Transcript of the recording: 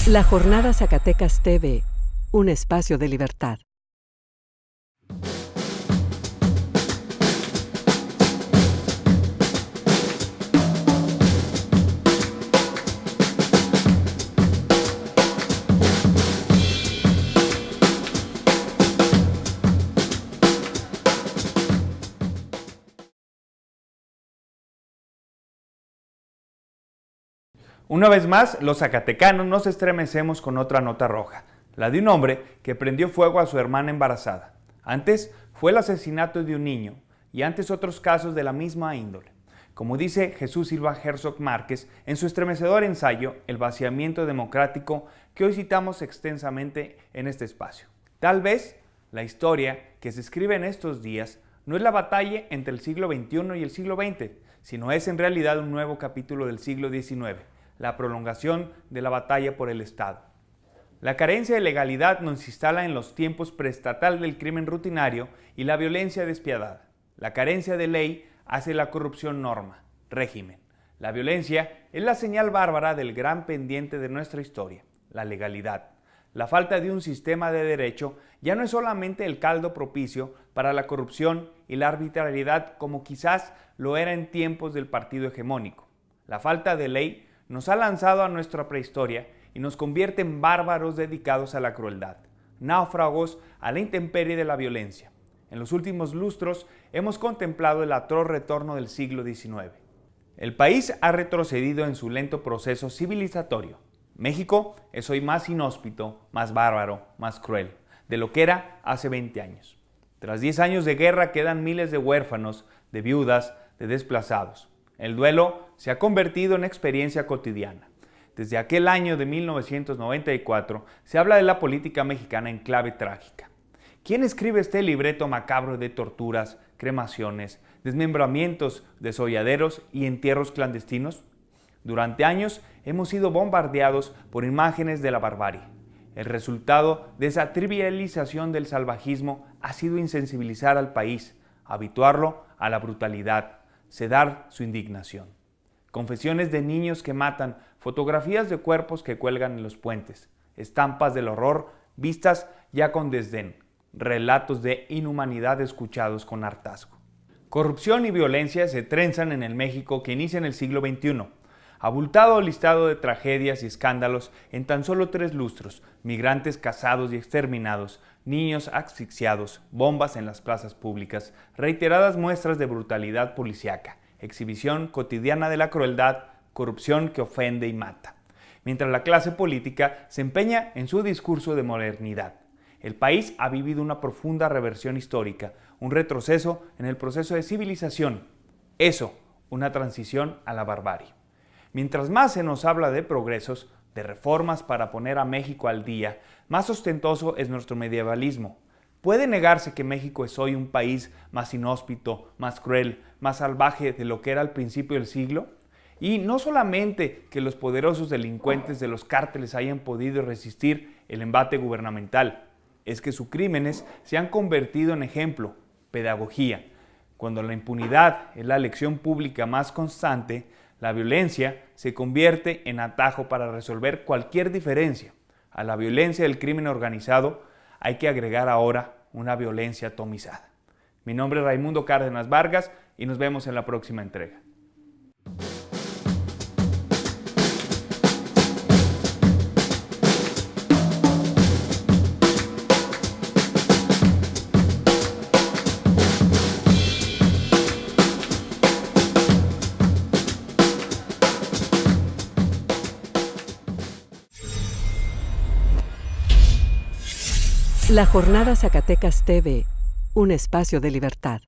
La Jornada Zacatecas TV, un espacio de libertad. Una vez más, los zacatecanos nos estremecemos con otra nota roja, la de un hombre que prendió fuego a su hermana embarazada. Antes fue el asesinato de un niño y antes otros casos de la misma índole. Como dice Jesús Silva Herzog Márquez en su estremecedor ensayo El vaciamiento democrático, que hoy citamos extensamente en este espacio. Tal vez la historia que se escribe en estos días no es la batalla entre el siglo XXI y el siglo XX, sino es en realidad un nuevo capítulo del siglo XIX. La prolongación de la batalla por el Estado. La carencia de legalidad nos instala en los tiempos preestatal del crimen rutinario y la violencia despiadada. La carencia de ley hace la corrupción norma, régimen. La violencia es la señal bárbara del gran pendiente de nuestra historia, la legalidad. La falta de un sistema de derecho ya no es solamente el caldo propicio para la corrupción y la arbitrariedad como quizás lo era en tiempos del partido hegemónico. La falta de ley nos ha lanzado a nuestra prehistoria y nos convierte en bárbaros dedicados a la crueldad, náufragos a la intemperie de la violencia. En los últimos lustros hemos contemplado el atroz retorno del siglo XIX. El país ha retrocedido en su lento proceso civilizatorio. México es hoy más inhóspito, más bárbaro, más cruel, de lo que era hace 20 años. Tras 10 años de guerra quedan miles de huérfanos, de viudas, de desplazados. El duelo se ha convertido en experiencia cotidiana. Desde aquel año de 1994 se habla de la política mexicana en clave trágica. ¿Quién escribe este libreto macabro de torturas, cremaciones, desmembramientos, desolladeros y entierros clandestinos? Durante años hemos sido bombardeados por imágenes de la barbarie. El resultado de esa trivialización del salvajismo ha sido insensibilizar al país, habituarlo a la brutalidad, sedar su indignación. Confesiones de niños que matan, fotografías de cuerpos que cuelgan en los puentes, estampas del horror vistas ya con desdén, relatos de inhumanidad escuchados con hartazgo. Corrupción y violencia se trenzan en el México que inicia en el siglo XXI. Abultado listado de tragedias y escándalos en tan solo 3 lustros, migrantes cazados y exterminados, niños asfixiados, bombas en las plazas públicas, reiteradas muestras de brutalidad policíaca, exhibición cotidiana de la crueldad, corrupción que ofende y mata. Mientras la clase política se empeña en su discurso de modernidad. El país ha vivido una profunda reversión histórica, un retroceso en el proceso de civilización. Eso, una transición a la barbarie. Mientras más se nos habla de progresos, de reformas para poner a México al día, más ostentoso es nuestro medievalismo. ¿Puede negarse que México es hoy un país más inhóspito, más cruel, más salvaje de lo que era al principio del siglo? Y no solamente que los poderosos delincuentes de los cárteles hayan podido resistir el embate gubernamental, es que sus crímenes se han convertido en ejemplo, pedagogía. Cuando la impunidad es la lección pública más constante, la violencia se convierte en atajo para resolver cualquier diferencia. A la violencia del crimen organizado hay que agregar ahora una violencia atomizada. Mi nombre es Raimundo Cárdenas Vargas y nos vemos en la próxima entrega. La Jornada Zacatecas TV, un espacio de libertad.